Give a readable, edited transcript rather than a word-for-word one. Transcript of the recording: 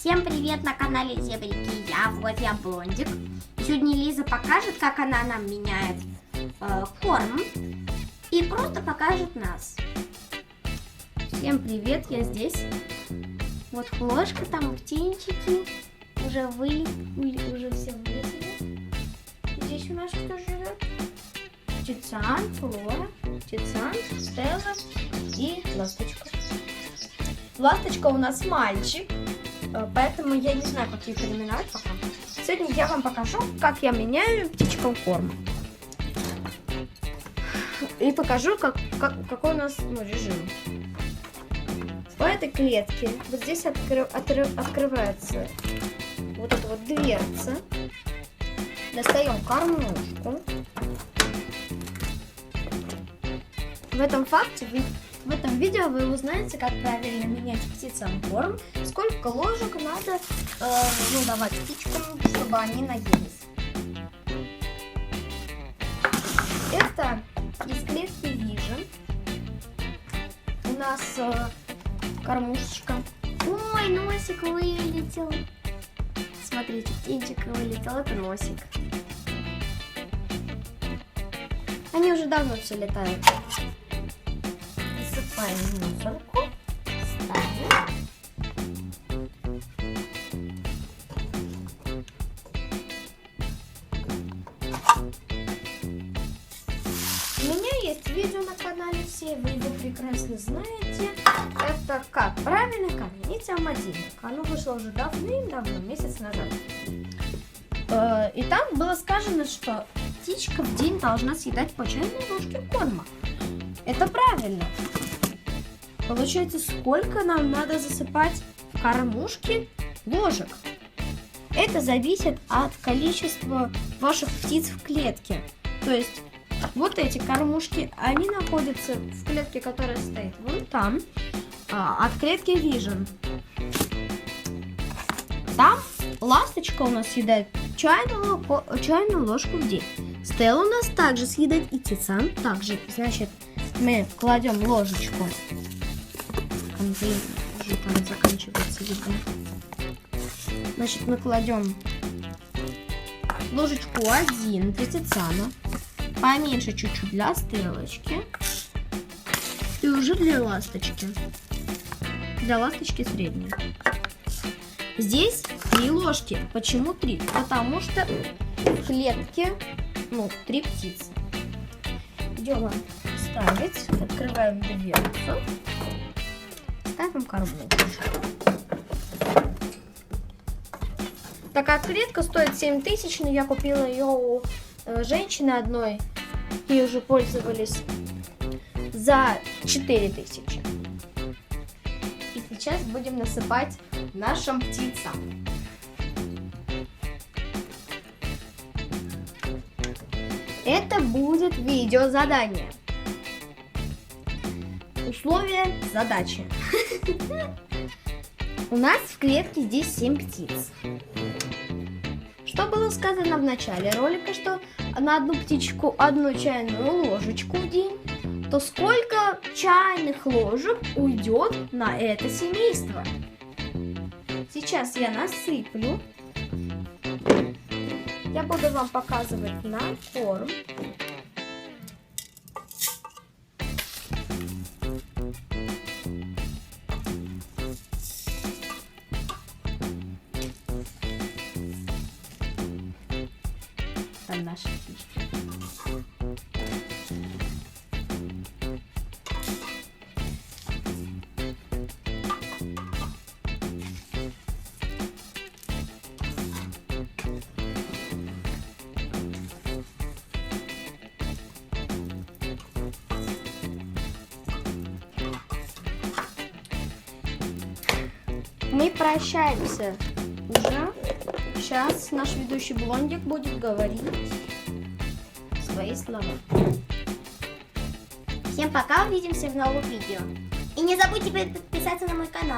Всем привет на канале Зебрики, я Блондик. Сегодня Лиза покажет, как она нам меняет корм и просто покажет нас. Всем привет, я здесь. Вот ложка, там птенчики уже все вылезли. Здесь у нас кто живет? Тицан, Флора, Тицан, Стелла и Ласточка. Ласточка у нас мальчик, поэтому я не знаю, как ее переименовать пока. Сегодня я вам покажу, как я меняю птичкам корм. И покажу, какой у нас режим. В этой клетке вот здесь открывается вот эта вот дверца. Достаем кормушку. В этом видео вы узнаете, как правильно менять птицам корм, сколько ложек надо давать птичкам, чтобы они наелись. Это из клетки Vision. У нас кормушечка. Ой, носик вылетел. Смотрите, птенчик вылетел, это носик. Они уже давно все летают. Засыпаем мусорку, ставим. У меня есть видео на канале, все вы его прекрасно знаете. Это как правильно кормить амадинок. Оно вышло уже давным-давно, месяц назад. И там было сказано, что птичка в день должна съедать по чайной ложке корма. Это правильно. Получается, сколько нам надо засыпать в кормушки ложек? Это зависит от количества ваших птиц в клетке. То есть вот эти кормушки, они находятся в клетке, которая стоит вон там, от клетки Vision. Там ласточка у нас съедает чайную ложку в день. Стелла у нас также съедает, и Тицан также. Значит, мы кладем ложечку. Уже там заканчивается еда. Значит, мы кладем ложечку 1 для Тицана, поменьше чуть-чуть для Стеллочки и уже для ласточки. Для ласточки среднюю. Здесь 3 ложки. Почему 3? Потому что в клетке 3 птицы. Идем ставить. Открываем дверцу. Ставим кормушку. Такая клетка стоит 7000, но я купила ее у женщины одной. Ей уже пользовались за 4000. И сейчас будем насыпать нашим птицам. Это будет видеозадание. Условия задачи. У нас в клетке здесь 7 птиц. Что было сказано в начале ролика, что на одну птичку 1 чайную ложечку в день, то сколько чайных ложек уйдет на это семейство? Сейчас я насыплю. Я буду вам показывать на корм. Там наши птички. Мы прощаемся уже. Сейчас наш ведущий Блондик будет говорить свои слова. Всем пока, увидимся в новых видео. И не забудьте подписаться на мой канал.